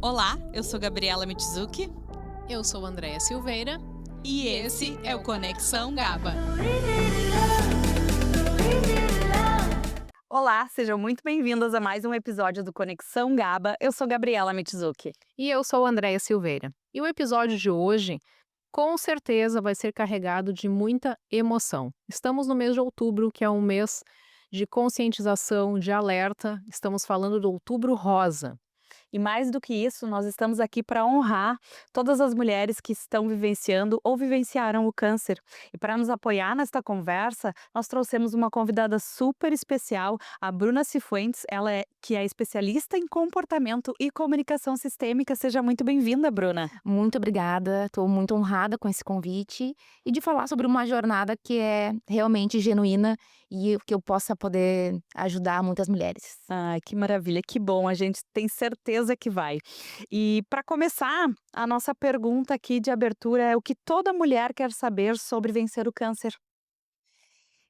Olá, eu sou Gabriela Michizuki Eu sou Andréia Silveira. e esse é o Conexão Gaba. Olá, sejam muito bem-vindas a mais um episódio do Conexão Gaba. Eu sou Gabriela Michizuki. E eu sou Andréia Silveira. E o episódio de hoje, com certeza, vai ser carregado de muita emoção. Estamos no mês de outubro, que é um mês de conscientização, de alerta. Estamos falando do Outubro Rosa. E mais do que isso, nós estamos aqui para honrar todas as mulheres que estão vivenciando ou vivenciaram o câncer. E para nos apoiar nesta conversa, nós trouxemos uma convidada super especial, a Bruna Cifuentes, que é especialista em comportamento e comunicação sistêmica. Seja muito bem-vinda, Bruna. Muito obrigada, estou muito honrada com esse convite e de falar sobre uma jornada que é realmente genuína e que eu possa poder ajudar muitas mulheres. Ai, que maravilha, que bom, a gente tem certeza que vai. E para começar, a nossa pergunta aqui de abertura é o que toda mulher quer saber sobre vencer o câncer.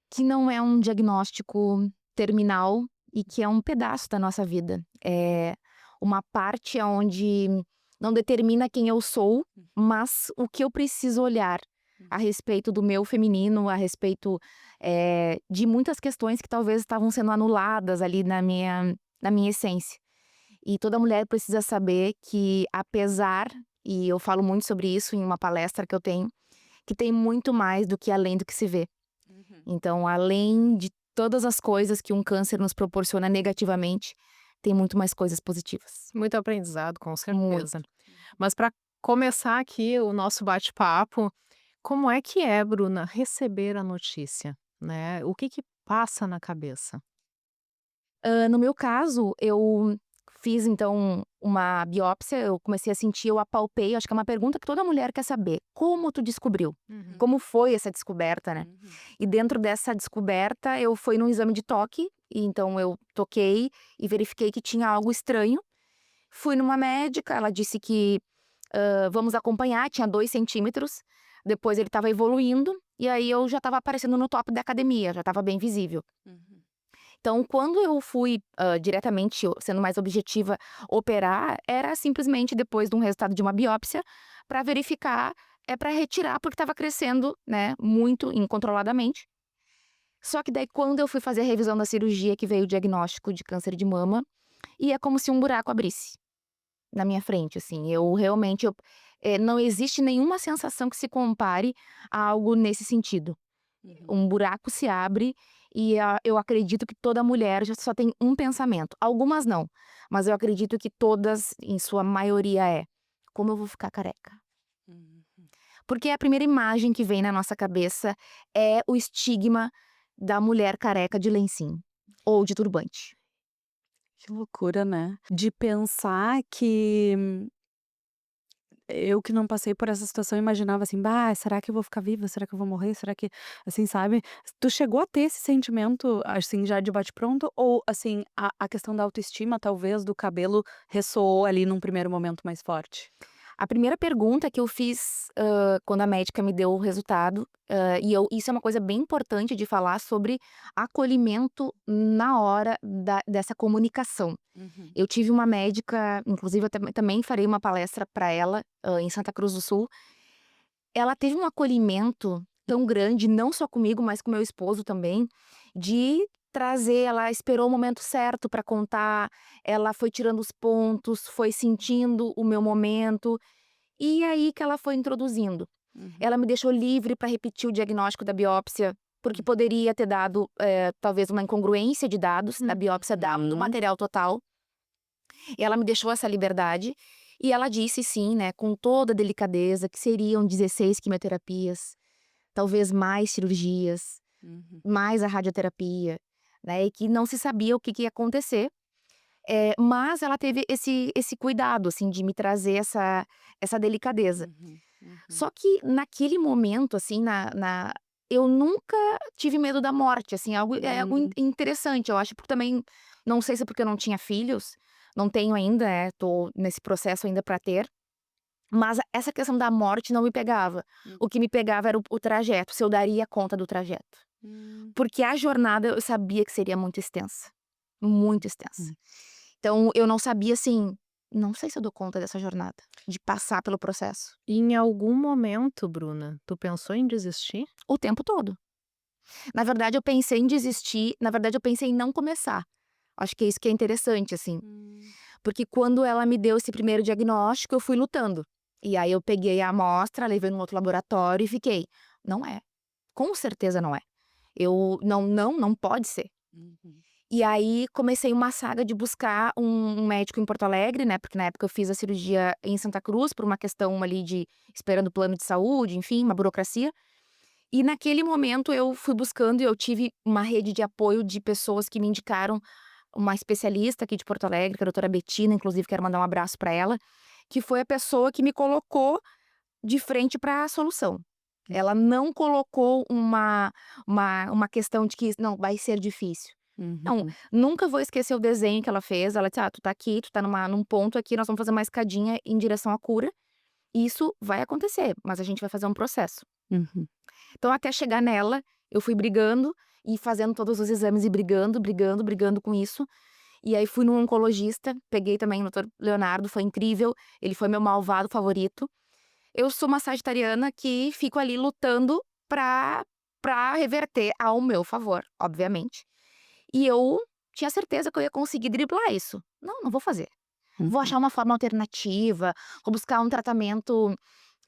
Que não é um diagnóstico terminal e que é um pedaço da nossa vida. É uma parte onde não determina quem eu sou, mas o que eu preciso olhar a respeito do meu feminino, a respeito de muitas questões que talvez estavam sendo anuladas ali na minha essência. E toda mulher precisa saber que, apesar, e eu falo muito sobre isso em uma palestra que eu tenho, que tem muito mais do que além do que se vê. Então, além de todas as coisas que um câncer nos proporciona negativamente, tem muito mais coisas positivas. Muito aprendizado, com certeza. Mas para começar aqui o nosso bate-papo, como é, Bruna, receber a notícia, né? O que passa na cabeça? No meu caso, eu fiz então uma biópsia, eu comecei a sentir, eu apalpei, acho que é uma pergunta que toda mulher quer saber. Como tu descobriu? Como foi essa descoberta, né? E dentro dessa descoberta, eu fui num exame de toque, e então eu toquei e verifiquei que tinha algo estranho. Fui numa médica, ela disse que vamos acompanhar, tinha 2 centímetros. Depois ele estava evoluindo, e aí eu já estava aparecendo no top da academia, já estava bem visível. Então, quando eu fui diretamente, sendo mais objetiva, operar, era simplesmente depois de um resultado de uma biópsia, para verificar, para retirar, porque estava crescendo, né, muito incontroladamente. Só que daí, quando eu fui fazer a revisão da cirurgia, que veio o diagnóstico de câncer de mama, e é como se um buraco abrisse na minha frente, assim. Eu realmente, não existe nenhuma sensação que se compare a algo nesse sentido. Um buraco se abre e eu acredito que toda mulher já só tem um pensamento. Algumas não, mas eu acredito que todas, em sua maioria, como eu vou ficar careca? Porque a primeira imagem que vem na nossa cabeça é o estigma da mulher careca de lencinho ou de turbante. Que loucura, né? De pensar que eu que não passei por essa situação imaginava assim, bah, será que eu vou ficar viva? Será que eu vou morrer? Será que, assim, sabe? Tu chegou a ter esse sentimento, assim, já de bate-pronto? Ou, assim, a questão da autoestima, talvez, do cabelo ressoou ali num primeiro momento mais forte? A primeira pergunta que eu fiz, quando a médica me deu o resultado, isso é uma coisa bem importante de falar sobre acolhimento na hora dessa comunicação. Eu tive uma médica, inclusive eu também farei uma palestra para ela, em Santa Cruz do Sul. Ela teve um acolhimento tão grande, não só comigo, mas com meu esposo também, de trazer, ela esperou o momento certo para contar, ela foi tirando os pontos, foi sentindo o meu momento, e aí que ela foi introduzindo. Ela me deixou livre para repetir o diagnóstico da biópsia, porque poderia ter dado, talvez uma incongruência de dados da biópsia do material total. E ela me deixou essa liberdade, e ela disse sim, né, com toda a delicadeza, que seriam 16 quimioterapias, talvez mais cirurgias, mais a radioterapia, né, e que não se sabia o que ia acontecer. Mas ela teve esse cuidado, assim, de me trazer essa delicadeza. Só que naquele momento, assim, eu nunca tive medo da morte, assim, algo interessante, eu acho, porque também, não sei se é porque eu não tinha filhos, não tenho ainda, tô nesse processo ainda para ter, mas essa questão da morte não me pegava. O que me pegava era o trajeto, se eu daria conta do trajeto. Porque a jornada eu sabia que seria muito extensa, muito extensa. Então eu não sabia, assim, não sei se eu dou conta dessa jornada, de passar pelo processo. E em algum momento, Bruna, tu pensou em desistir? O tempo todo. Na verdade eu pensei em desistir, na verdade eu pensei em não começar. Acho que é isso que é interessante, assim. Hum. Porque quando ela me deu esse primeiro diagnóstico, eu fui lutando. E aí eu peguei a amostra, levei num outro laboratório e fiquei: "Não é, com certeza não é. Eu não pode ser". Uhum. E aí comecei uma saga de buscar um médico em Porto Alegre, né, porque na época eu fiz a cirurgia em Santa Cruz por uma questão ali de esperando o plano de saúde, enfim, uma burocracia. E naquele momento eu fui buscando e eu tive uma rede de apoio de pessoas que me indicaram uma especialista aqui de Porto Alegre, que é a doutora Betina, inclusive quero mandar um abraço para ela, que foi a pessoa que me colocou de frente para a solução. Ela não colocou uma questão de que: "Não, vai ser difícil". Não, Uhum. nunca vou esquecer o desenho que ela fez, ela disse: "Ah, tu tá aqui, tu tá num ponto aqui, nós vamos fazer uma escadinha em direção à cura, e isso vai acontecer, mas a gente vai fazer um processo". Uhum. Então até chegar nela, eu fui brigando e fazendo todos os exames e brigando, brigando, brigando com isso. E aí fui num oncologista, peguei também o doutor Leonardo, foi incrível, ele foi meu malvado favorito. Eu sou uma sagitariana que fico ali lutando pra reverter ao meu favor, obviamente. E eu tinha certeza que eu ia conseguir driblar isso. Não, não vou fazer. Vou Uhum. achar uma forma alternativa, vou buscar um tratamento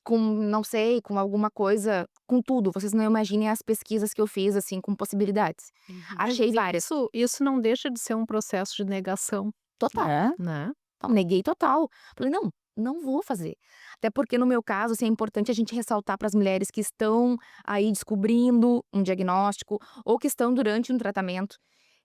com, não sei, com alguma coisa, com tudo. Vocês não imaginem as pesquisas que eu fiz, assim, com possibilidades. Uhum. Mas Achei várias. isso não deixa de ser um processo de negação, Total. É? né? Não, neguei total. Falei: "Não, não vou fazer". Até porque no meu caso, assim, é importante a gente ressaltar para as mulheres que estão aí descobrindo um diagnóstico ou que estão durante um tratamento,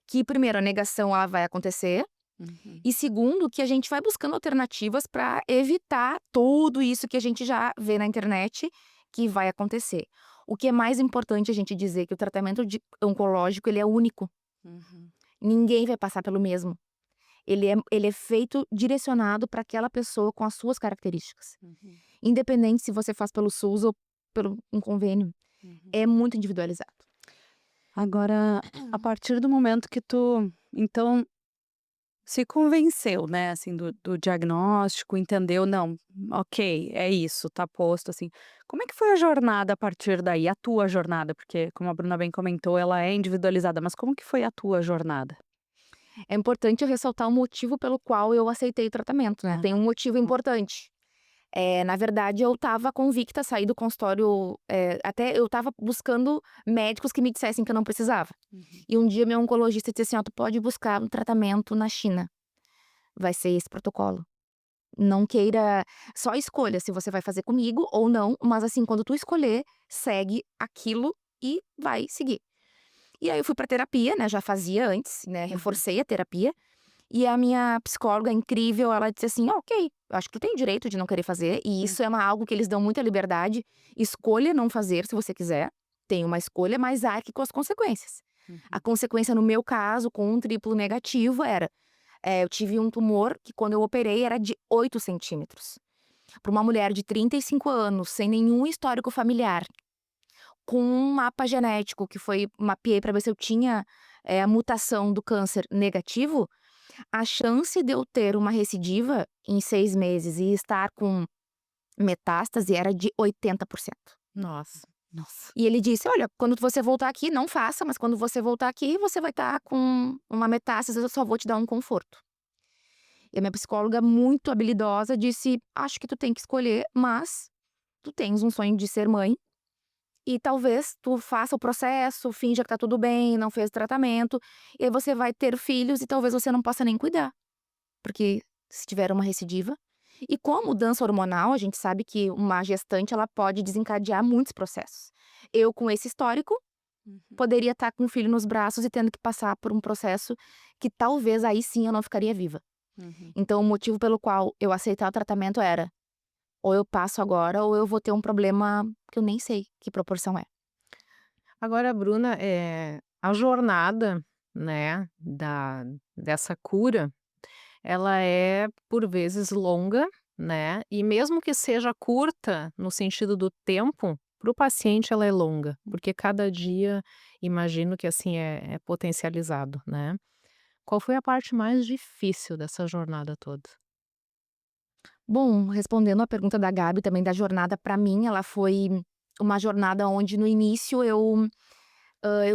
que primeiro a negação ela vai acontecer, Uhum. e segundo que a gente vai buscando alternativas para evitar tudo isso que a gente já vê na internet que vai acontecer. O que é mais importante a gente dizer que o tratamento oncológico ele é único, Uhum. ninguém vai passar pelo mesmo. Ele é feito direcionado para aquela pessoa com as suas características. Uhum. Independente se você faz pelo SUS ou pelo um convênio, Uhum. é muito individualizado. Agora, a partir do momento que tu, então, se convenceu, né, assim, do diagnóstico, entendeu, não, ok, é isso, tá posto, assim. Como é que foi a jornada a partir daí, a tua jornada? Porque, como a Bruna bem comentou, ela é individualizada, mas como que foi a tua jornada? É importante eu ressaltar o motivo pelo qual eu aceitei o tratamento, né, Ah, tem um motivo importante. Na verdade eu estava convicta a sair do consultório, até eu estava buscando médicos que me dissessem que eu não precisava. uhum, E um dia meu oncologista disse assim: "Ó, tu pode buscar um tratamento na China, vai ser esse protocolo. Não queira só escolha se você vai fazer comigo ou não, mas assim, quando tu escolher, segue aquilo e vai seguir". E aí eu fui pra terapia, né, já fazia antes, né, uhum, reforcei a terapia, e a minha psicóloga incrível, ela disse assim: "Ah, ok, eu acho que tu tem direito de não querer fazer, e hum, isso é algo que eles dão muita liberdade, escolha não fazer se você quiser, tem uma escolha, mas arque com as consequências". A uhum, consequência no meu caso, com um triplo negativo era, eu tive um tumor que quando eu operei era de 8 centímetros. Para uma mulher de 35 anos, sem nenhum histórico familiar, com um mapa genético que foi mapeei para ver se eu tinha, a mutação do câncer negativo, a chance de eu ter uma recidiva em 6 meses e estar com metástase era de 80%. Nossa. nossa, E ele disse: "Olha, quando você voltar aqui, não faça, mas quando você voltar aqui, você vai estar com uma metástase, eu só vou te dar um conforto". E a minha psicóloga, muito habilidosa, disse: "Acho que tu tem que escolher, mas tu tens um sonho de ser mãe e talvez tu faça o processo, finja que tá tudo bem, não fez tratamento, e aí você vai ter filhos e talvez você não possa nem cuidar, porque se tiver uma recidiva". E com a mudança hormonal, a gente sabe que uma gestante ela pode desencadear muitos processos. Eu, com esse histórico, uhum, poderia estar com um filho nos braços e tendo que passar por um processo que talvez aí sim eu não ficaria viva. uhum. Então o motivo pelo qual eu aceitar o tratamento era: ou eu passo agora ou eu vou ter um problema que eu nem sei que proporção é. Agora, Bruna, a jornada, né, dessa cura, ela é por vezes longa, né, e mesmo que seja curta no sentido do tempo, para o paciente ela é longa, porque cada dia imagino que, assim, é potencializado, né. Qual foi a parte mais difícil dessa jornada toda? Bom, respondendo a pergunta da Gabi também da jornada, pra mim ela foi uma jornada onde no início eu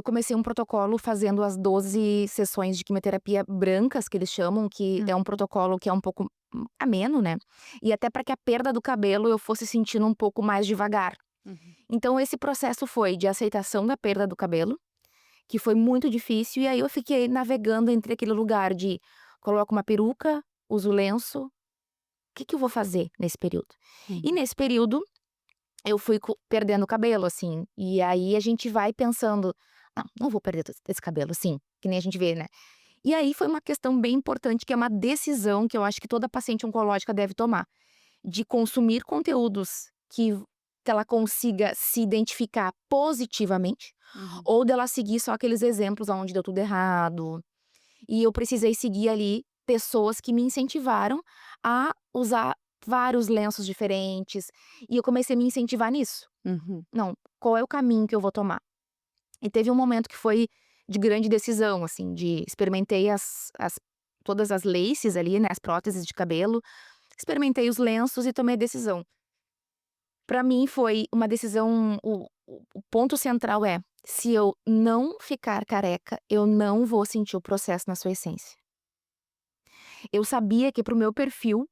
comecei um protocolo fazendo as 12 sessões de quimioterapia brancas, que eles chamam, que é um protocolo que é um pouco ameno, né, e até pra que a perda do cabelo eu fosse sentindo um pouco mais devagar. Uhum. Então esse processo foi de aceitação da perda do cabelo, que foi muito difícil, e aí eu fiquei navegando entre aquele lugar de coloco uma peruca, uso lenço, o que eu vou fazer nesse período? E Uhum. nesse período eu fui perdendo o cabelo, assim, e aí a gente vai pensando: não vou perder esse cabelo, assim, que nem a gente vê, né. E aí foi uma questão bem importante, que é uma decisão que eu acho que toda paciente oncológica deve tomar, de consumir conteúdos que ela consiga se identificar positivamente, Uhum. ou dela seguir só aqueles exemplos aonde deu tudo errado. E eu precisei seguir ali pessoas que me incentivaram a usar vários lenços diferentes, e eu comecei a me incentivar nisso. Uhum. Não, qual é o caminho que eu vou tomar? E teve um momento que foi de grande decisão, assim, de experimentei todas as laces ali, né, as próteses de cabelo, experimentei os lenços e tomei a decisão. Pra mim foi uma decisão, o ponto central é: se eu não ficar careca, eu não vou sentir o processo na sua essência. Eu sabia que para o meu perfil,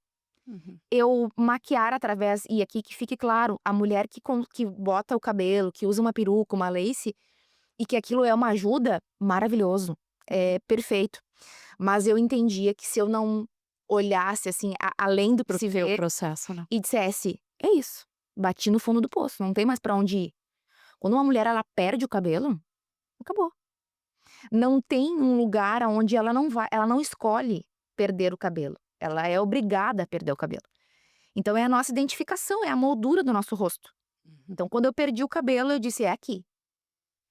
Uhum. eu maquiar através, e aqui que fique claro, a mulher que bota o cabelo, que usa uma peruca, uma lace, e que aquilo é uma ajuda, maravilhoso, é perfeito. Mas eu entendia que se eu não olhasse, assim, além do Para o se teu ver processo, né. e dissesse: "É isso, bati no fundo do poço, não tem mais pra onde ir". Quando uma mulher ela perde o cabelo, acabou. Não tem um lugar aonde ela não escolhe perder o cabelo, ela é obrigada a perder o cabelo. Então é a nossa identificação, é a moldura do nosso rosto. Uhum. Então quando eu perdi o cabelo eu disse: "É aqui".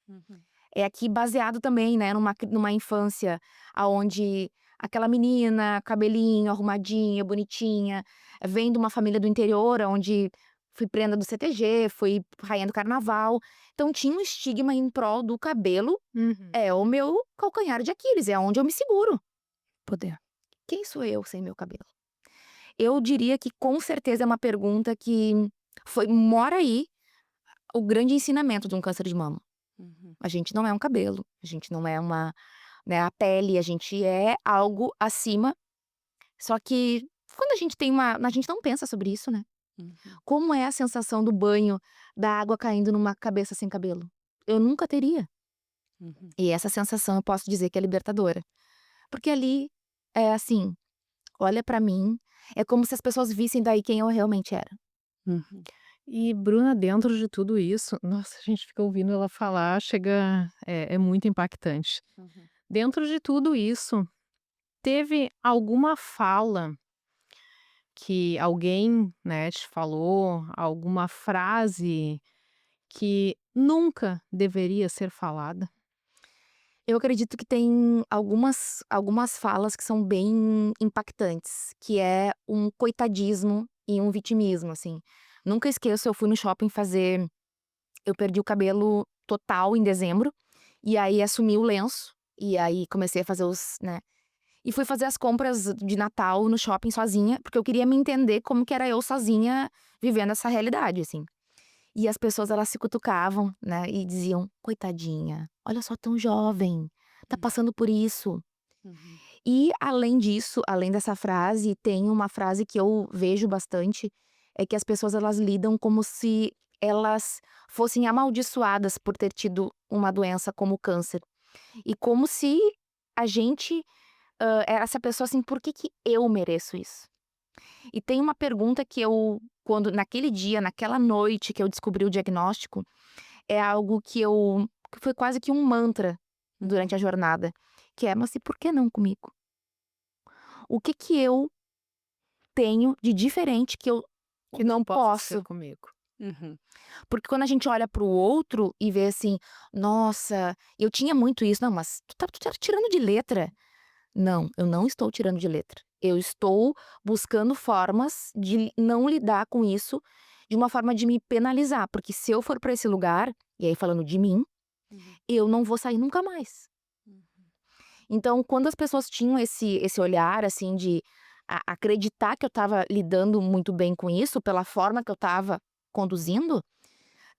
Uhum. É aqui baseado também, né, numa infância aonde aquela menina, cabelinho arrumadinha, bonitinha, vem de uma família do interior onde fui prenda do CTG, fui rainha do carnaval, então tinha um estigma em prol do cabelo, Uhum. é o meu calcanhar de Aquiles, é onde eu me seguro. Poder. Quem sou eu sem meu cabelo? Eu diria que com certeza é uma pergunta que mora aí o grande ensinamento de um câncer de mama. Uhum. A gente não é um cabelo, a gente não é uma, né, a pele, a gente é algo acima, só que quando a gente não pensa sobre isso, né. Uhum. Como é a sensação do banho, da água caindo numa cabeça sem cabelo? Eu nunca teria. Uhum. E essa sensação eu posso dizer que é libertadora. Porque ali, é assim, olha pra mim, é como se as pessoas vissem daí quem eu realmente era. Uhum. E Bruna, dentro de tudo isso, nossa, a gente fica ouvindo ela falar, chega, é muito impactante. Uhum. Dentro de tudo isso, teve alguma fala que alguém, né, te falou, alguma frase que nunca deveria ser falada? Eu acredito que tem algumas falas que são bem impactantes, que é um coitadismo e um vitimismo, assim. Nunca esqueço, eu fui no shopping fazer eu perdi o cabelo total em dezembro, e aí assumi o lenço, e aí comecei a fazer e fui fazer as compras de Natal no shopping sozinha, porque eu queria me entender como que era eu sozinha vivendo essa realidade, assim. E as pessoas elas se cutucavam, né, e diziam: "Coitadinha, olha só tão jovem, tá passando por isso". Uhum. E além disso, além dessa frase, tem uma frase que eu vejo bastante, é que as pessoas elas lidam como se elas fossem amaldiçoadas por ter tido uma doença como o câncer. E como se a gente, essa pessoa assim: "Por que que eu mereço isso?". E tem uma pergunta que eu quando naquele dia, naquela noite que eu descobri o diagnóstico, é algo que foi quase que um mantra durante Uhum. a jornada, que é: "Mas e por que não comigo? O que que eu tenho de diferente que eu Que não possa ser posso?". comigo. Uhum. Porque quando a gente olha para o outro e vê assim: "Nossa, eu tinha muito isso", "Não, mas tu tá tirando de letra". Não, eu não estou tirando de letra. Eu estou buscando formas de não lidar com isso de uma forma de me penalizar, porque se eu for para esse lugar, e aí falando de mim, Uhum. eu não vou sair nunca mais. Uhum. Então, quando as pessoas tinham esse olhar, assim, de: acreditar que eu estava lidando muito bem com isso, pela forma que eu estava conduzindo,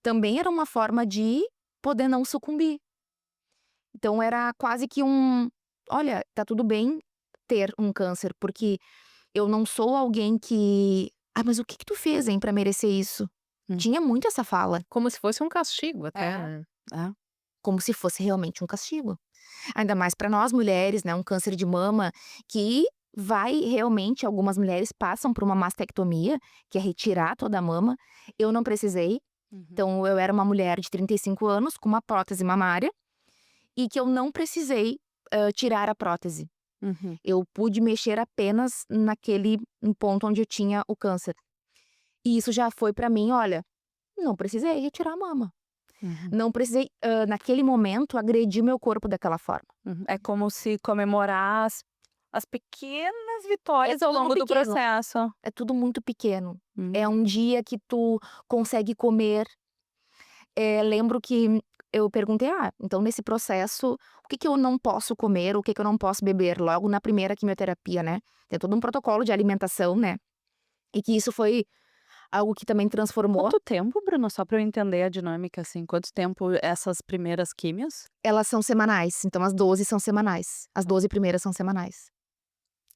também era uma forma de poder não sucumbir. Então era quase que olha, tá tudo bem ter um câncer, porque eu não sou alguém que: "Ah, mas o que que tu fez, hein, pra merecer isso?". Hum. Tinha muito essa fala, Como se fosse um castigo até, É. né. É. como se fosse realmente um castigo. Ainda mais pra nós mulheres, né, um câncer de mama que vai realmente algumas mulheres passam por uma mastectomia, que é retirar toda a mama. Eu não precisei, Uhum. então eu era uma mulher de 35 anos com uma prótese mamária, e que eu não precisei, tirar a prótese. Uhum. Eu pude mexer apenas naquele ponto onde eu tinha o câncer. E isso já foi pra mim: "Olha, não precisei retirar a mama. Uhum. Não precisei, naquele momento, agredir meu corpo daquela forma". Uhum. É como se comemorar as pequenas vitórias ao tudo longo do pequeno. processo. É tudo muito pequeno. É Uhum. um dia que tu consegue comer. Lembro que eu perguntei: "Ah, então nesse processo, o que que eu não posso comer, o que que eu não posso beber?", logo na primeira quimioterapia, né. Tem todo um protocolo de alimentação, né, e que isso foi algo que também transformou. Quanto tempo, Bruno? Só pra eu entender a dinâmica, assim, quanto tempo essas primeiras químios? Elas são semanais, então as 12 são semanais, as 12 primeiras são semanais.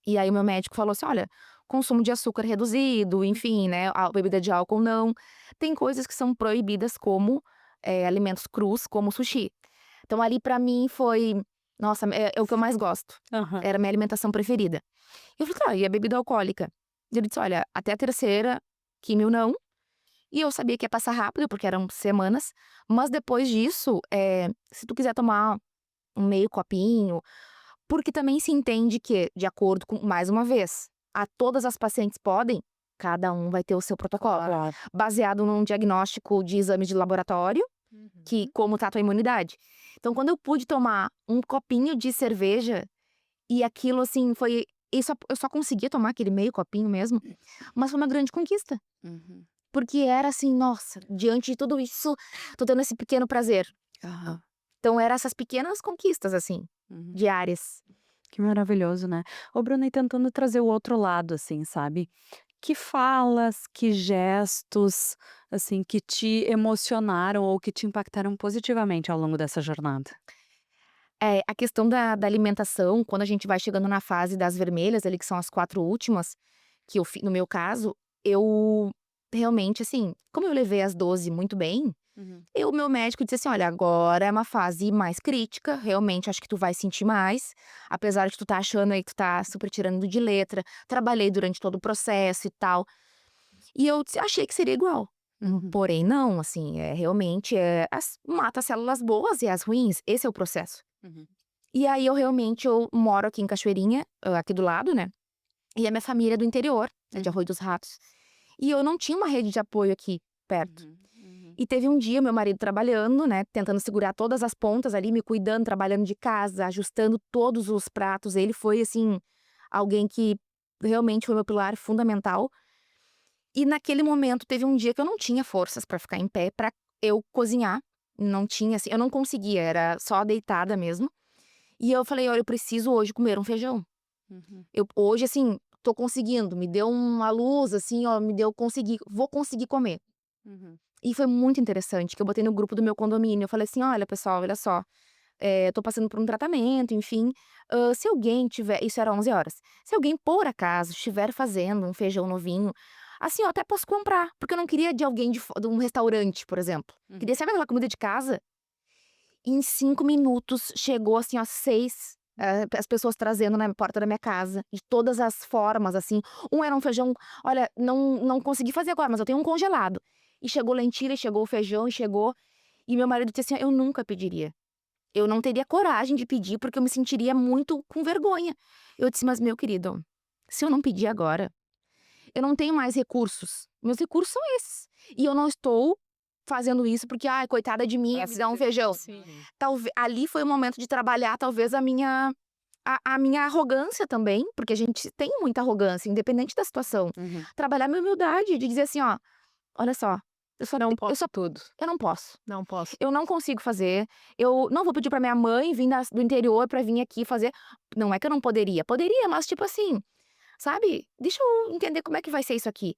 E aí o meu médico falou assim: "Olha, consumo de açúcar reduzido, enfim, né, a bebida de álcool não. Tem coisas que são proibidas como, alimentos crus, como sushi". Então ali pra mim foi, nossa, é o que eu mais gosto, Aham. era a minha alimentação preferida. Eu falei: "Tá, e a bebida alcoólica?". Ele disse: "Olha, até a terceira químio não", e eu sabia que ia passar rápido, porque eram semanas, mas depois disso, se tu quiser tomar um meio copinho, porque também se entende que, de acordo com, mais uma vez, todas as pacientes podem, cada um vai ter o seu protocolo, Claro. baseado num diagnóstico de exame de laboratório, que Uhum. como tá a tua imunidade. Então quando eu pude tomar um copinho de cerveja, e aquilo assim foi isso, eu só conseguia tomar aquele meio copinho mesmo, mas foi uma grande conquista, Uhum. porque era assim: "Nossa, diante de tudo isso, tô tendo esse pequeno prazer". Aham. Então era essas pequenas conquistas, assim, Uhum. diárias. Que maravilhoso, né. Ô Bruno, e tentando trazer o outro lado, assim, sabe, que falas, que gestos, assim, que te emocionaram ou que te impactaram positivamente ao longo dessa jornada? A questão da alimentação, quando a gente vai chegando na fase das vermelhas ali, que são as 4 últimas, que eu no meu caso, eu realmente, assim, como eu levei as 12 muito bem, Uhum. o meu médico disse assim: "Olha, agora é uma fase mais crítica, realmente acho que tu vai sentir mais, apesar de tu tá achando aí que tu tá super tirando de letra, trabalhei durante todo o processo e tal". E eu achei que seria igual, Uhum. porém não, assim, realmente, mata as células boas e as ruins, esse é o processo. Uhum. E aí eu moro aqui em Cachoeirinha, aqui do lado, né, e a minha família é do interior, é de Uhum. Arroio dos Ratos. E eu não tinha uma rede de apoio aqui perto. Uhum. Uhum. E teve um dia meu marido trabalhando, né, tentando segurar todas as pontas ali, me cuidando, trabalhando de casa, ajustando todos os pratos. Ele foi, assim, alguém que realmente foi meu pilar fundamental. E naquele momento teve um dia que eu não tinha forças pra ficar em pé pra eu cozinhar, não tinha, assim, eu não conseguia, era só deitada mesmo. E eu falei: "Olha, eu preciso hoje comer um feijão". Uhum. Eu hoje, assim, tô conseguindo, me deu uma luz, assim, ó, consegui, vou conseguir comer. Uhum. E foi muito interessante que eu botei no grupo do meu condomínio, eu falei assim: "Olha pessoal, olha só, eu tô passando por um tratamento, enfim, se alguém tiver", isso era 11 horas, "se alguém por acaso estiver fazendo um feijão novinho, assim, eu até posso comprar", porque eu não queria de alguém de um restaurante, por exemplo. Uhum. Queria, sabe, aquela comida de casa? Em 5 minutos chegou, assim, ó, 6, as pessoas trazendo na porta da minha casa, de todas as formas, assim. Era um feijão, olha, não consegui fazer agora, mas eu tenho um congelado. E chegou lentilha, e chegou o feijão, e chegou, e meu marido disse assim: "Eu nunca pediria. Eu não teria coragem de pedir, porque eu me sentiria muito com vergonha". Eu disse: "Mas meu querido, se eu não pedir agora, eu não tenho mais recursos. Meus recursos são esses. E eu não estou fazendo isso porque, ai, coitada de mim, me dá um feijão". Sim. Ali foi o momento de trabalhar talvez a minha arrogância também, porque a gente tem muita arrogância, independente da situação. Uhum. Trabalhar minha humildade, de dizer assim: "Ó, olha só, Não posso tudo. eu não posso, Não posso. eu não consigo fazer, eu não vou pedir pra minha mãe vir do interior pra vir aqui fazer". Não é que eu não poderia, poderia, mas tipo assim, sabe? Deixa eu entender como é que vai ser isso aqui.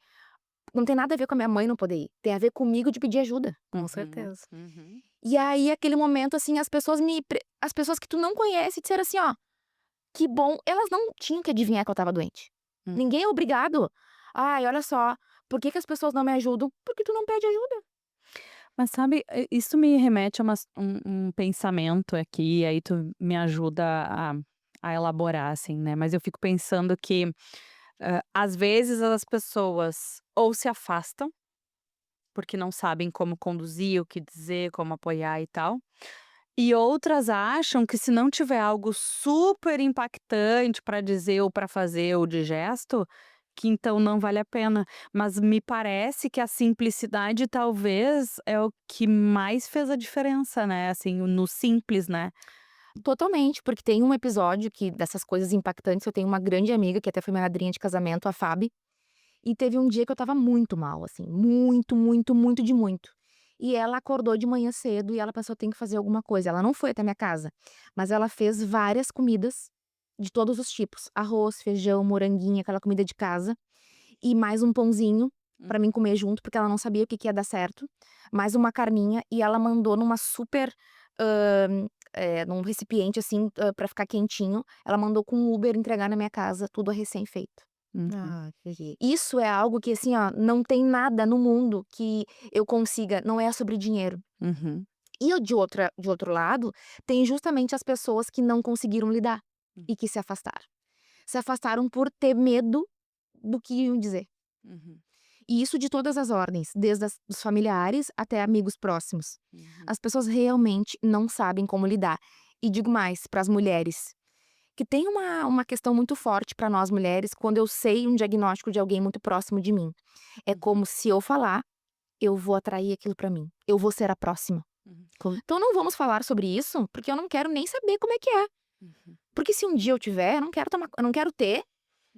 Não tem nada a ver com a minha mãe não poder ir, tem a ver comigo de pedir ajuda. Com Uhum, certeza. uhum. E aí, aquele momento, assim, as pessoas que tu não conhece disseram assim: "Ó, que bom", elas não tinham que adivinhar que eu estava doente. Hum. Ninguém é obrigado. "Ai, olha só, por que que as pessoas não me ajudam?" Porque tu não pede ajuda. Mas sabe, isso me remete a um pensamento aqui, aí tu me ajuda a elaborar, assim, né, mas eu fico pensando que, às vezes as pessoas ou se afastam, porque não sabem como conduzir, o que dizer, como apoiar e tal, e outras acham que se não tiver algo super impactante para dizer ou para fazer ou de gesto, que então não vale a pena. Mas me parece que a simplicidade talvez é o que mais fez a diferença, né, assim, no simples, né. Totalmente, porque tem um episódio que dessas coisas impactantes, eu tenho uma grande amiga que até foi minha madrinha de casamento, a Fabi, e teve um dia que eu estava muito mal, assim, muito, muito, muito de muito. E ela acordou de manhã cedo e ela pensou: "Tem que fazer alguma coisa". Ela não foi até minha casa, mas ela fez várias comidas de todos os tipos: arroz, feijão, moranguinho, aquela comida de casa, e mais um pãozinho Hum. pra mim comer junto, porque ela não sabia o que que ia dar certo, mais uma carninha, e ela mandou numa super, num recipiente, assim, pra ficar quentinho, ela mandou com o Uber entregar na minha casa, tudo recém-feito. Uhum, Ah, que Isso é algo que, assim, ó, não tem nada no mundo que eu consiga, não é sobre dinheiro. uhum, E o de outro lado, tem justamente as pessoas que não conseguiram lidar e que se afastaram. Se afastaram por ter medo do que iam dizer. uhum, E isso de todas as ordens, desde dos familiares até amigos próximos. uhum, As pessoas realmente não sabem como lidar. E digo mais, para as mulheres, que tem uma questão muito forte para nós mulheres quando eu sei um diagnóstico de alguém muito próximo de mim. É uhum, como se eu falar, eu vou atrair aquilo para mim. Eu vou ser a próxima. uhum, Então não vamos falar sobre isso, porque eu não quero nem saber como é que é. uhum, Porque se um dia eu tiver, eu não quero ter.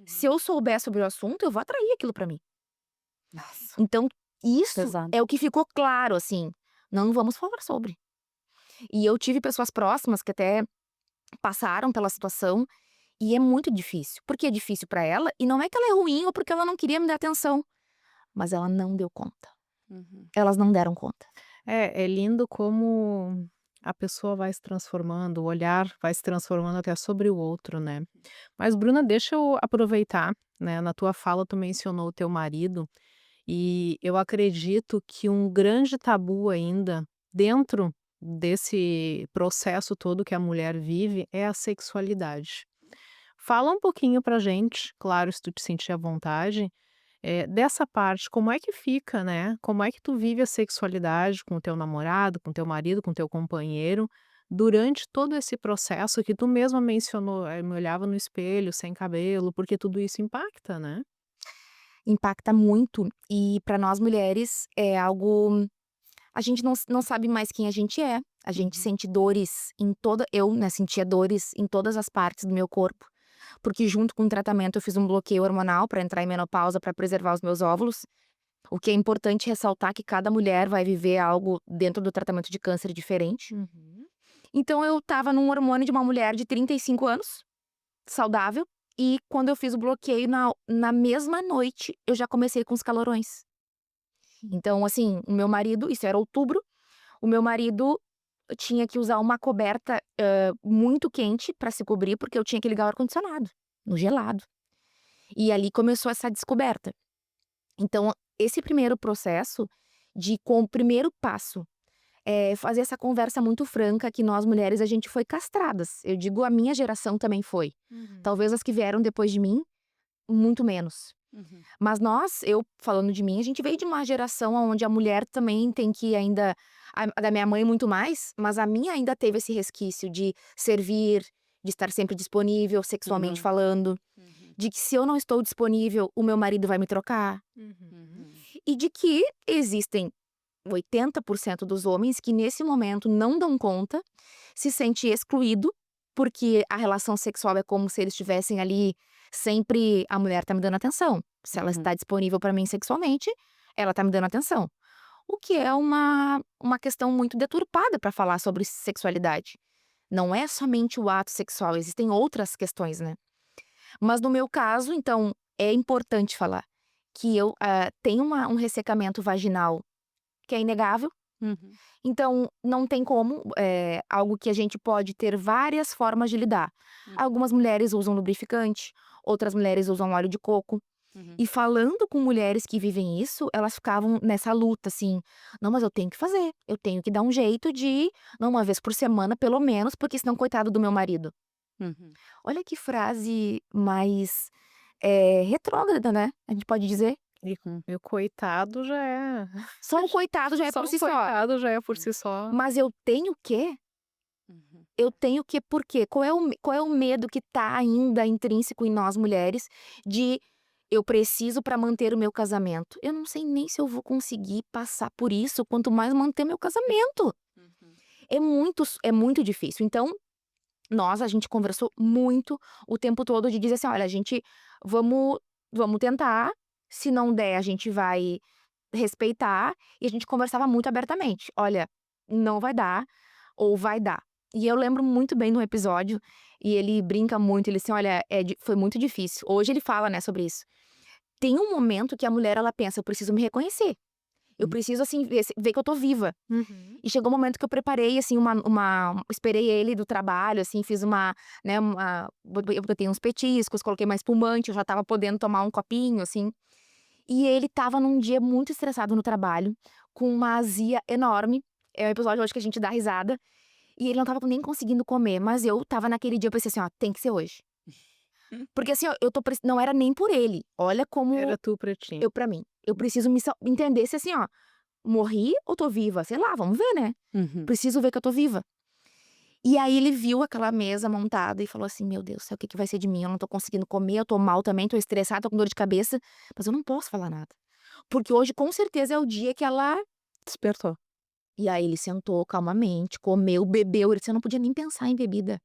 Se uhum. eu souber sobre o assunto, eu vou atrair aquilo para mim. Nossa, Então, isso pesado. é o que ficou claro, assim, não vamos falar sobre. E eu tive pessoas próximas que até passaram pela situação e é muito difícil. Porque é difícil pra ela e não é que ela é ruim ou porque ela não queria me dar atenção, mas ela não deu conta. Uhum, Elas não deram conta. é lindo como a pessoa vai se transformando, o olhar vai se transformando até sobre o outro, né. Mas Bruna, deixa eu aproveitar, né, na tua fala tu mencionou o teu marido, e eu acredito que um grande tabu ainda dentro desse processo todo que a mulher vive é a sexualidade. Fala um pouquinho pra gente, claro, se tu te sentir à vontade, dessa parte, como é que fica, né, como é que tu vive a sexualidade com o teu namorado, com o teu marido, com o teu companheiro, durante todo esse processo que tu mesma mencionou, me olhava no espelho sem cabelo, porque tudo isso impacta, né? Impacta muito e pra nós mulheres é algo, a gente não sabe mais quem a gente é. A gente uhum, sente dores em toda eu, né, sentia dores em todas as partes do meu corpo, porque junto com o tratamento eu fiz um bloqueio hormonal pra entrar em menopausa, pra preservar os meus óvulos. O que é importante ressaltar que cada mulher vai viver algo dentro do tratamento de câncer diferente. Uhum. Então eu estava num hormônio de uma mulher de 35 anos, saudável, e quando eu fiz o bloqueio na mesma noite, eu já comecei com os calorões. Então, assim, o meu marido, isso era outubro, o meu marido tinha que usar uma coberta, muito quente pra se cobrir, porque eu tinha que ligar o ar-condicionado, no gelado. E ali começou essa descoberta. Então, esse primeiro processo de com o primeiro passo, fazer essa conversa muito franca que nós mulheres a gente foi castradas. Eu digo a minha geração também foi. Uhum. Talvez as que vieram depois de mim, muito menos. uhum, Mas nós, eu falando de mim, a gente veio de uma geração onde a mulher também tem que ainda a da minha mãe muito mais, mas a minha ainda teve esse resquício de servir, de estar sempre disponível sexualmente uhum, falando, uhum, de que se eu não estou disponível, o meu marido vai me trocar. Uhum. uhum, E de que existem 80% dos homens que nesse momento não dão conta, se sente excluído, porque a relação sexual é como se eles estivessem ali sempre, a mulher tá me dando atenção. Se ela uhum, está disponível para mim sexualmente, ela tá me dando atenção. O que é uma questão muito deturpada para falar sobre sexualidade. Não é somente o ato sexual, existem outras questões, né? Mas no meu caso, então, é importante falar que eu tenho um ressecamento vaginal que é inegável. Uhum. Então, não tem como, algo que a gente pode ter várias formas de lidar. Hum. Algumas mulheres usam lubrificante, outras mulheres usam óleo de coco. Uhum. E falando com mulheres que vivem isso, elas ficavam nessa luta, assim: "Não, mas eu tenho que fazer, eu tenho que dar um jeito de não, uma vez por semana pelo menos, porque senão coitado do meu marido". Uhum. Olha que frase mais, retrógrada, né, a gente pode dizer. E o coitado já é. Só o coitado já é Só por o si só. coitado já é por si só. Mas eu tenho que Uhum. Eu tenho que por quê? Qual é o medo que tá ainda intrínseco em nós mulheres de eu preciso para manter o meu casamento? Eu não sei nem se eu vou conseguir passar por isso, quanto mais manter meu casamento. Uhum. É muito difícil. Então, a gente conversou muito o tempo todo de dizer assim: "Olha, a gente vamos tentar, se não der, a gente vai respeitar", e a gente conversava muito abertamente: "Olha, não vai dar, ou vai dar". E eu lembro muito bem de um episódio, e ele brinca muito, ele assim: "Olha, foi muito difícil". Hoje ele fala, né, sobre isso. Tem um momento que a mulher ela pensa: "Eu preciso me reconhecer, eu Hum. preciso, assim, ver que eu tô viva". Uhum. E chegou um momento que eu preparei, assim, esperei ele do trabalho, assim, fiz né, eu botei uns petiscos, coloquei mais espumante, eu já estava podendo tomar um copinho, assim. E ele estava num dia muito estressado no trabalho, com uma azia enorme. É um episódio hoje que a gente dá risada. E ele não estava nem conseguindo comer, mas eu estava naquele dia, eu pensei assim: "Ó, tem que ser hoje". Porque assim, ó, não era nem por ele, olha como Era tu pra ti. eu pra mim, eu preciso entender se assim, ó, morri ou tô viva? Sei lá, vamos ver, né. Uhum. Preciso ver que eu tô viva. E aí ele viu aquela mesa montada e falou assim: "Meu Deus do céu, o que que vai ser de mim? Eu não tô conseguindo comer, eu tô mal também, tô estressada, tô com dor de cabeça, mas eu não posso falar nada, porque hoje com certeza é o dia que ela". Despertou. E aí ele sentou calmamente, comeu, bebeu, ele disse: "Eu não podia nem pensar em bebida".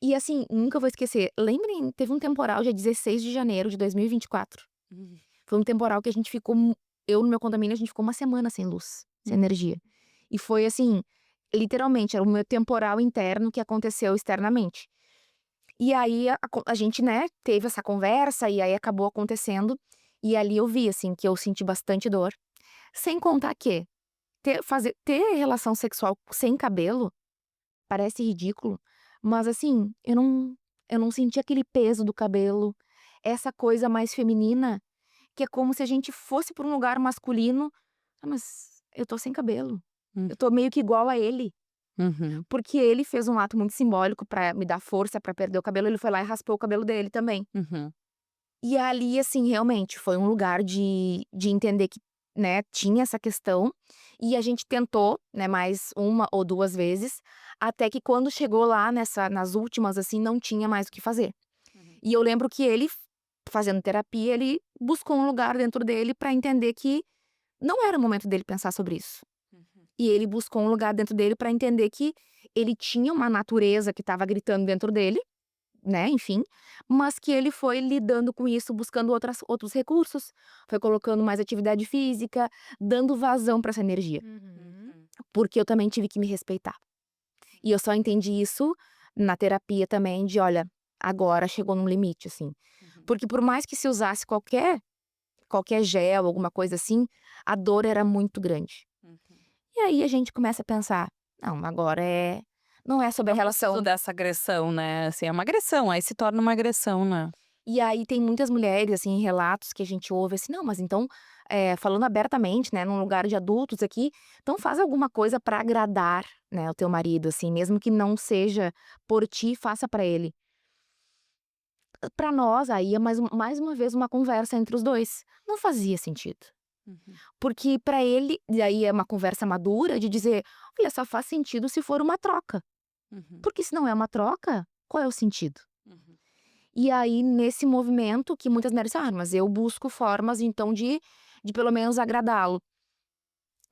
E assim, nunca vou esquecer, lembrem, teve um temporal dia 16 de janeiro de 2024. Uhum. Foi um temporal que a gente ficou eu no meu condomínio, a gente ficou uma semana sem luz, sem Hum. energia. E foi assim, literalmente, era o meu temporal interno que aconteceu externamente. E aí a gente, né, teve essa conversa e aí acabou acontecendo, e ali eu vi, assim, que eu senti bastante dor. Sem contar que ter relação sexual sem cabelo parece ridículo, mas assim, eu não senti aquele peso do cabelo, essa coisa mais feminina, que é como se a gente fosse para um lugar masculino: "Ah, mas eu tô sem cabelo, Hum. eu tô meio que igual a ele", Uhum. porque ele fez um ato muito simbólico pra me dar força pra perder o cabelo, ele foi lá e raspou o cabelo dele também. Uhum. E ali, assim, realmente foi um lugar de entender que, né, tinha essa questão, e a gente tentou, né, mais uma ou 2 vezes, até que quando chegou lá nas últimas, assim, não tinha mais o que fazer. Uhum. E eu lembro que ele, fazendo terapia, ele buscou um lugar dentro dele pra entender que não era o momento dele pensar sobre isso. Uhum. E ele buscou um lugar dentro dele pra entender que ele tinha uma natureza que estava gritando dentro dele, né, enfim, mas que ele foi lidando com isso, buscando outros recursos, foi colocando mais atividade física, dando vazão pra essa energia, Uhum. Uhum. porque eu também tive que me respeitar. E eu só entendi isso na terapia também de: "Olha, agora chegou num limite", assim. Uhum. Porque por mais que se usasse qualquer gel, alguma coisa assim, a dor era muito grande. Uhum. E aí a gente começa a pensar: "Não, agora não é sobre a Não preciso relação". dessa agressão, né, assim, é uma agressão, aí se torna uma agressão, né. E aí tem muitas mulheres, assim, relatos que a gente ouve assim: "Não, mas então, falando abertamente, né, num lugar de adultos aqui, então faz alguma coisa pra agradar, né, o teu marido, assim, mesmo que não seja por ti, faça pra ele". Pra nós, aí é mais uma vez uma conversa entre os 2, não fazia sentido. Uhum. Porque pra ele e aí é uma conversa madura de dizer: "Olha, só faz sentido se for uma troca, Uhum. porque se não é uma troca, qual é o sentido?". Uhum. E aí, nesse movimento que muitas mulheres dizem: "Ah, mas eu busco formas então de pelo menos agradá-lo".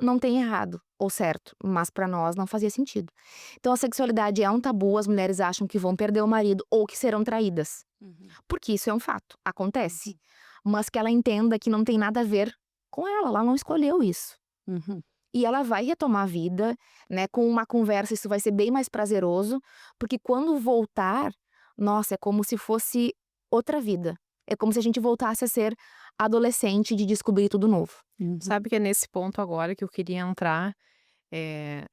Não tem errado ou certo, mas pra nós não fazia sentido. Então a sexualidade é um tabu, as mulheres acham que vão perder o marido ou que serão traídas, Uhum. porque isso é um fato, acontece. Uhum. Mas que ela entenda que não tem nada a ver com ela não escolheu isso. Uhum. E ela vai retomar a vida, né, com uma conversa, isso vai ser bem mais prazeroso, porque quando voltar, nossa, é como se fosse outra vida. É como se a gente voltasse a ser adolescente de descobrir tudo novo. Sabe que é nesse ponto agora que eu queria entrar,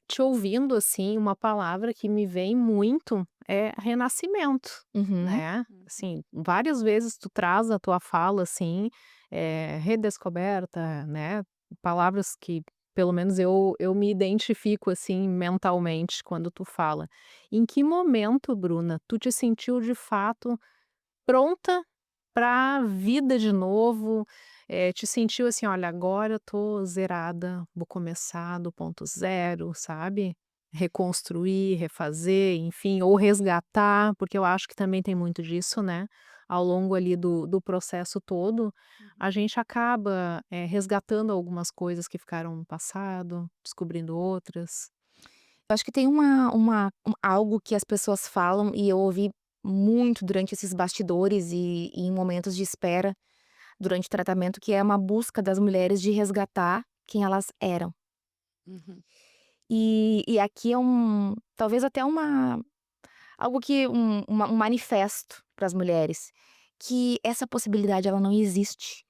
te ouvindo, assim, uma palavra que me vem muito é renascimento, Uhum. né. Assim, várias vezes tu traz a tua fala, assim, redescoberta, né, palavras que pelo menos eu me identifico, assim, mentalmente quando tu fala. Em que momento, Bruna, tu te sentiu de fato pronta pra vida de novo, te sentiu assim: "Olha, agora eu tô zerada, vou começar do ponto zero", sabe? Reconstruir, refazer, enfim, ou resgatar, porque eu acho que também tem muito disso, né, ao longo ali do processo todo, a gente acaba, resgatando algumas coisas que ficaram no passado, descobrindo outras. Eu acho que tem algo que as pessoas falam e eu ouvi muito durante esses bastidores e em momentos de espera durante o tratamento, que é uma busca das mulheres de resgatar quem elas eram. Uhum. E aqui é talvez até algo que um manifesto para as mulheres, que essa possibilidade ela não existe.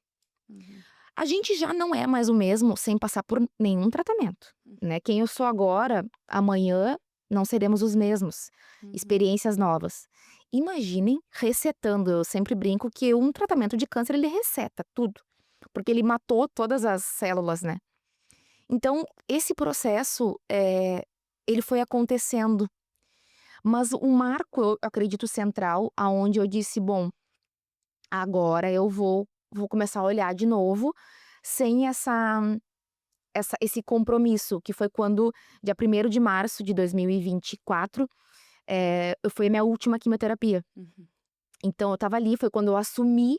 Uhum. A gente já não é mais o mesmo sem passar por nenhum tratamento, né. Quem eu sou agora, amanhã não seremos os mesmos, Uhum. experiências novas. Imaginem resetando, eu sempre brinco que um tratamento de câncer ele reseta tudo, porque ele matou todas as células, né. Então esse processo, ele foi acontecendo, mas o marco eu acredito central aonde eu disse: "Bom, agora eu vou começar a olhar de novo, sem esse compromisso", que foi quando dia 1º de março de 2024, foi a minha última quimioterapia. Uhum. Então eu estava ali, foi quando eu assumi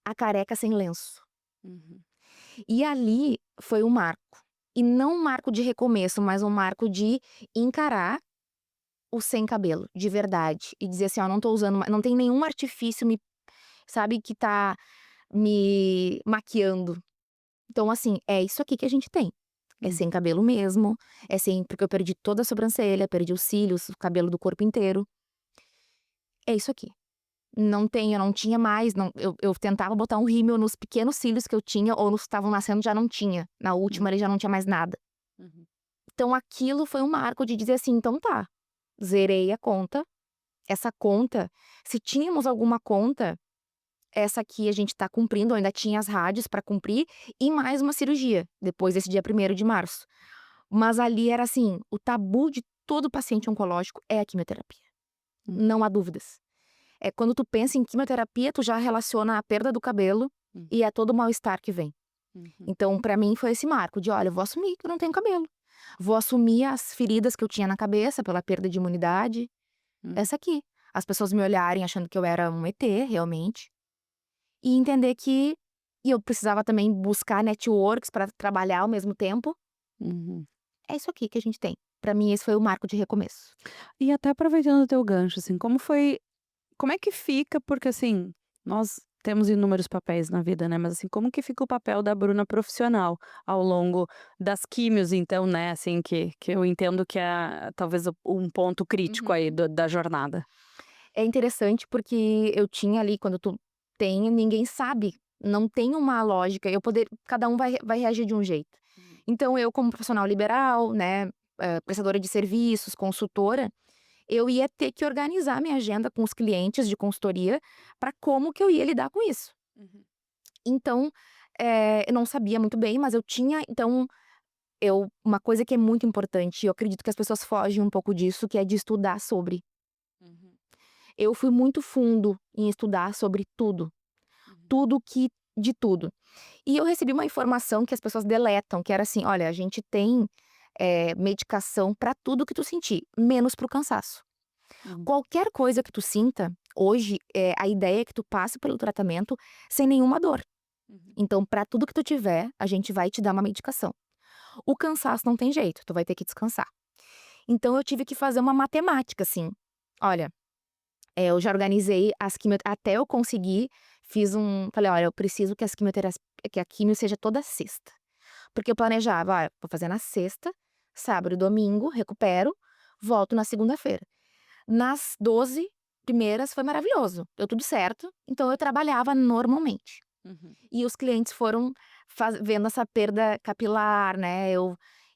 a careca sem lenço. Uhum. E ali foi um marco. E não um marco de recomeço, mas um marco de encarar o sem cabelo, de verdade. E dizer assim: "Ó, não tô usando não tem nenhum artifício sabe, que tá me maquiando". Então assim, é isso aqui que a gente tem. É Uhum. sem cabelo mesmo, é sem porque eu perdi toda a sobrancelha, perdi os cílios, o cabelo do corpo inteiro. É isso aqui. Eu não tinha mais, não eu tentava botar um rímel nos pequenos cílios que eu tinha ou nos que estavam nascendo já não tinha. Na última ali já não tinha mais nada. Uhum. Então aquilo foi um marco de dizer assim: "Então tá, zerei a conta, essa conta se tínhamos alguma conta, essa aqui a gente tá cumprindo", eu ainda tinha as rádios pra cumprir e mais uma cirurgia, depois desse dia 1º de março. Mas ali era assim, o tabu de todo paciente oncológico é a quimioterapia, Uhum. não há dúvidas. É quando tu pensa em quimioterapia, tu já relaciona a perda do cabelo Uhum. e a todo o mal-estar que vem. Uhum. Então pra mim foi esse marco de: "Olha, eu vou assumir que eu não tenho cabelo, vou assumir as feridas que eu tinha na cabeça pela perda de imunidade, Uhum. essa aqui". As pessoas me olharem achando que eu era um ET, realmente, e entender que eu precisava também buscar networks pra trabalhar ao mesmo tempo. Uhum. É isso aqui que a gente tem. Pra mim esse foi o marco de recomeço. E até aproveitando o teu gancho, assim, como é que fica porque, assim, nós temos inúmeros papéis na vida, né, mas, assim, como que fica o papel da Bruna profissional ao longo das químios, então, né, assim, que eu entendo que é talvez um ponto crítico aí Uhum. da jornada. É interessante porque eu tinha ali quando tu tem, ninguém sabe, não tem uma lógica, cada um vai reagir de um jeito. Uhum. Então eu como profissional liberal, né, prestadora de serviços, consultora, eu ia ter que organizar minha agenda com os clientes de consultoria para como que eu ia lidar com isso. Uhum. Então, eu não sabia muito bem, mas eu tinha uma coisa que é muito importante, e eu acredito que as pessoas fogem um pouco disso, que é de estudar sobre. Uhum. Eu fui muito fundo em estudar sobre tudo, Uhum. tudo que de tudo. E eu recebi uma informação que as pessoas deletam, que era assim: "Olha, a gente tem, medicação pra tudo que tu sentir, menos para o cansaço. Uhum. Qualquer coisa que tu sinta, hoje, a ideia é que tu passe pelo tratamento sem nenhuma dor. Uhum. Então pra tudo que tu tiver, a gente vai te dar uma medicação. O cansaço não tem jeito, tu vai ter que descansar". Então eu tive que fazer uma matemática, assim: "Olha, eu já organizei as quimio até eu conseguir, falei: "Olha, eu preciso que a quimio seja toda sexta". Porque eu planejava: "Ah, vou fazer na sexta, sábado e domingo, recupero, volto na segunda-feira". Nas 12 primeiras foi maravilhoso, deu tudo certo, então eu trabalhava normalmente. Uhum. E os clientes foram vendo essa perda capilar, né,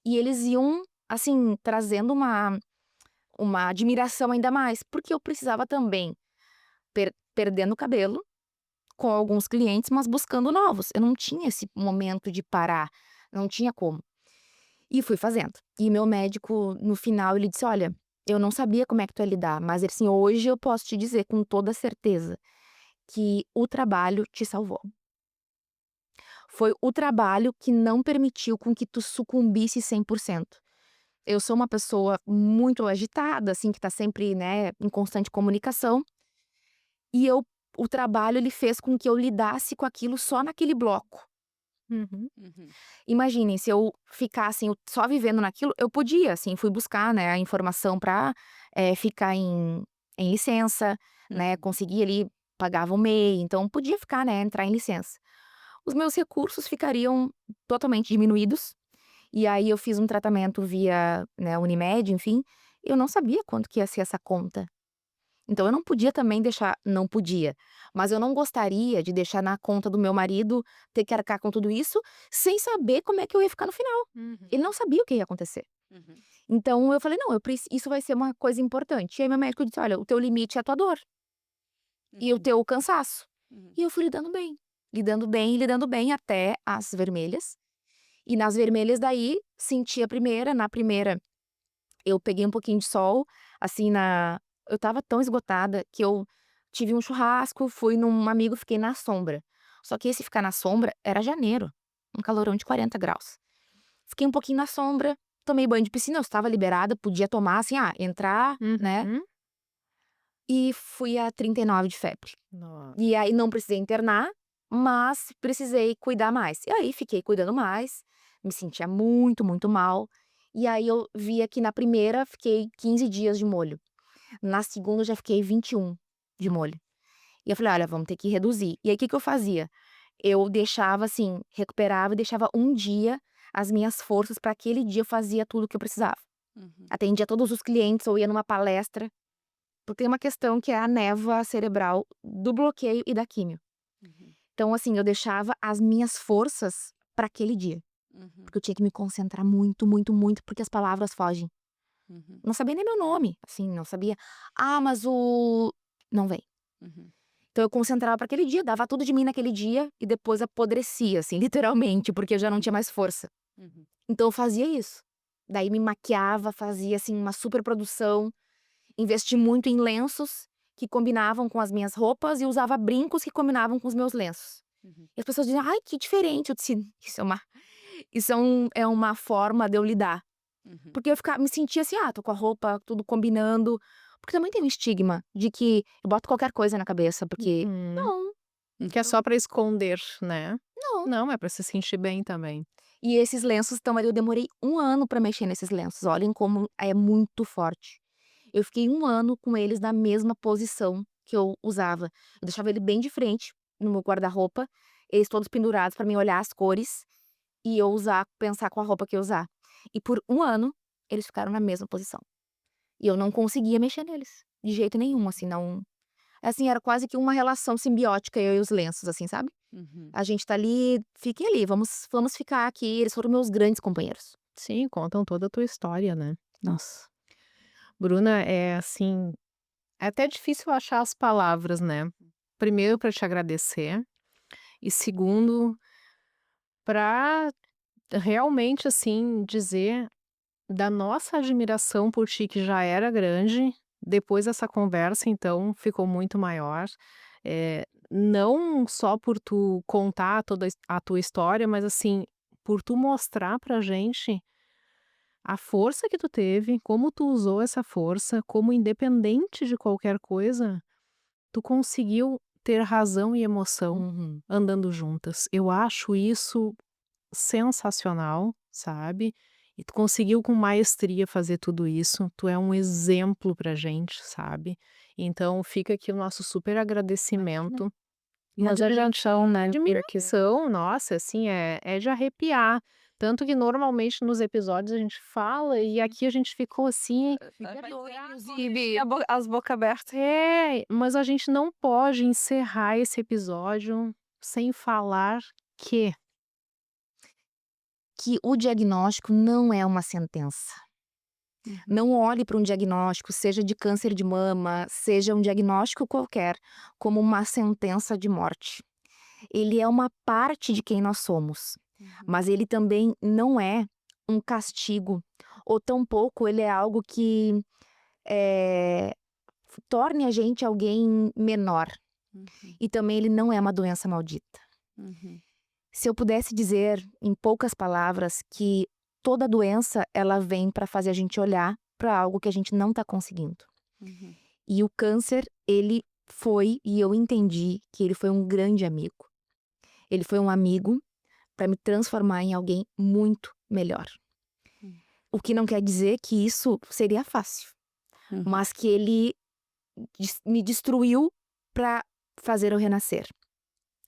e eles iam, assim, trazendo uma admiração ainda mais, porque eu precisava também perdendo o cabelo com alguns clientes, mas buscando novos. Eu não tinha esse momento de parar, não tinha como. E fui fazendo. E meu médico, no final, ele disse: "Olha, eu não sabia como é que tu ia lidar, mas assim, hoje eu posso te dizer com toda certeza que o trabalho te salvou. Foi o trabalho que não permitiu com que tu sucumbisse 100%. Eu sou uma pessoa muito agitada, assim, que tá sempre, né, em constante comunicação, e o trabalho ele fez com que eu lidasse com aquilo só naquele bloco. Uhum. Uhum. Imaginem, se eu ficasse só vivendo naquilo, eu podia, assim, fui buscar, né, a informação pra, ficar em licença, né, Uhum. conseguir ali, pagava o MEI, então podia ficar, né, entrar em licença. Os meus recursos ficariam totalmente diminuídos, e aí eu fiz um tratamento via, né, Unimed, enfim, eu não sabia quanto que ia ser essa conta. Então eu não podia também deixar, não podia, mas eu não gostaria de deixar na conta do meu marido, ter que arcar com tudo isso, sem saber como é que eu ia ficar no final. Uhum. Ele não sabia o que ia acontecer. Uhum. Então eu falei: "Não, isso vai ser uma coisa importante". E aí meu médico disse: "Olha, o teu limite é a tua dor e o Uhum. teu cansaço". Uhum. E eu fui lidando bem até as vermelhas. E nas vermelhas daí, senti a primeira, na primeira eu peguei um pouquinho de sol, assim, eu estava tão esgotada que eu tive um churrasco, fui num amigo, fiquei na sombra. Só que esse ficar na sombra era janeiro, um calorão de 40 graus. Fiquei um pouquinho na sombra, tomei banho de piscina, eu estava liberada, podia tomar, assim, entrar, né, Uhum. e fui a 39 de febre. Nossa. E aí não precisei internar, mas precisei cuidar mais. E aí fiquei cuidando mais, me sentia muito, muito mal. E aí eu via que na primeira fiquei 15 dias de molho. Na segunda eu já fiquei 21 de molho. E eu falei: "Olha, vamos ter que reduzir". E aí o que que eu fazia? Eu deixava assim, recuperava e deixava um dia as minhas forças para aquele dia eu fazia tudo o que eu precisava. Uhum. Atendia todos os clientes ou ia numa palestra, porque tem uma questão que é a névoa cerebral do bloqueio e da químio. Uhum. Então, assim, eu deixava as minhas forças para aquele dia, Uhum. porque eu tinha que me concentrar muito, muito, muito, porque as palavras fogem. Uhum. Não sabia nem meu nome, assim, não sabia: "Ah, mas o", não vem. Uhum. Então eu concentrava para aquele dia, dava tudo de mim naquele dia e depois apodrecia, assim, literalmente, porque eu já não tinha mais força. Uhum. Então eu fazia isso. Daí me maquiava, fazia, assim, uma super produção, investi muito em lenços que combinavam com as minhas roupas e usava brincos que combinavam com os meus lenços. Uhum. E as pessoas diziam: "Ai, que diferente", eu disse: "Isso é uma forma de eu lidar". Uhum. Porque eu me sentia assim: "Ah, tô com a roupa, tudo combinando", porque também tem um estigma de que eu boto qualquer coisa na cabeça, porque Uhum. não, Que é só pra esconder, né. não. Não, é pra se sentir bem também. E esses lenços estão ali, eu demorei 1 ano pra mexer nesses lenços, olhem como é muito forte. Eu fiquei 1 ano com eles na mesma posição que eu usava. Eu deixava ele bem de frente no meu guarda-roupa, eles todos pendurados pra mim olhar as cores e eu usar, pensar com a roupa que eu usar. E por 1 ano, eles ficaram na mesma posição. E eu não conseguia mexer neles, de jeito nenhum, assim, não, assim, era quase que uma relação simbiótica eu e os lenços, assim, sabe. Uhum. A gente tá ali, fiquem ali, vamos ficar aqui, eles foram meus grandes companheiros. Sim, contam toda a tua história, né. Nossa. Bruna, é assim, é até difícil achar as palavras, né. Primeiro pra te agradecer e segundo, pra realmente, assim, dizer da nossa admiração por ti, que já era grande, depois dessa conversa, então, ficou muito maior. Não só por tu contar toda a tua história, mas, assim, por tu mostrar pra gente a força que tu teve, como tu usou essa força, como independente de qualquer coisa, tu conseguiu ter razão e emoção Uhum. andando juntas. Eu acho isso sensacional, sabe. E tu conseguiu com maestria fazer tudo isso, tu é um exemplo pra gente, sabe. Então fica aqui o nosso super Imagina. agradecimento. E Nós a gente admiração, né, porque admiração, nossa, assim, é de arrepiar. Tanto que normalmente nos episódios a gente fala e aqui a gente ficou assim. Inclusive, As boca abertas. É, mas a gente não pode encerrar esse episódio sem falar que que o diagnóstico não é uma sentença. Não olhe para um diagnóstico, seja de câncer de mama, seja um diagnóstico qualquer, como uma sentença de morte. Ele é uma parte de quem nós somos, mas ele também não é um castigo, ou tampouco ele é algo que eh, torne a gente alguém menor. E também ele não é uma doença maldita. Se eu pudesse dizer, em poucas palavras, que toda doença ela vem para fazer a gente olhar para algo que a gente não está conseguindo. E o câncer, ele foi, e eu entendi que ele foi um grande amigo. Ele foi um amigo para me transformar em alguém muito melhor. O que não quer dizer que isso seria fácil, mas que ele me destruiu para fazer eu renascer.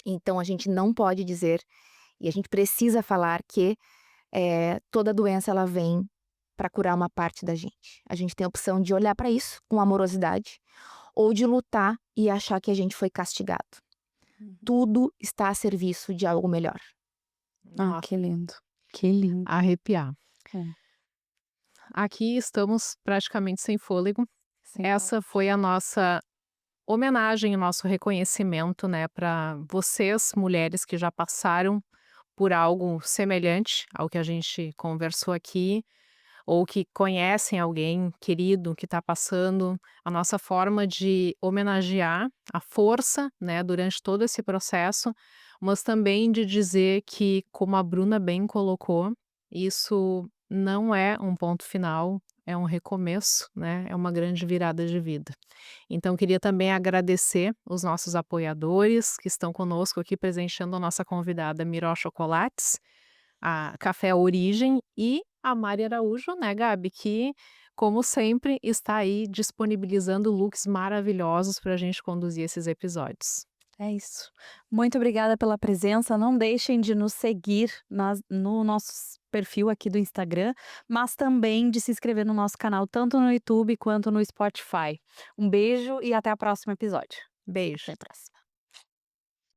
Então a gente não pode dizer, e a gente precisa falar que toda doença ela vem para curar uma parte da gente. A gente tem a opção de olhar para isso com amorosidade ou de lutar e achar que a gente foi castigado. Tudo está a serviço de algo melhor. Ah, que lindo. Que lindo. arrepiar. É. Aqui estamos praticamente sem fôlego. Sem Essa foi a nossa homenagem, o nosso reconhecimento, né, para vocês, mulheres que já passaram por algo semelhante ao que a gente conversou aqui, ou que conhecem alguém querido que está passando. A nossa forma de homenagear a força, né, durante todo esse processo, mas também de dizer que, como a Bruna bem colocou, isso não é um ponto final, é um recomeço, né? É uma grande virada de vida. Então, queria também agradecer os nossos apoiadores que estão conosco aqui presenteando a nossa convidada Miró Chocolates, a Café Origem e a Mari Araújo, né, Gabi, que, como sempre, está aí disponibilizando looks maravilhosos para a gente conduzir esses episódios. É isso. Muito obrigada pela presença. Não deixem de nos seguir no nosso perfil aqui do Instagram, mas também de se inscrever no nosso canal, tanto no YouTube quanto no Spotify. Um beijo e até o próximo episódio. Beijo. Até a próxima.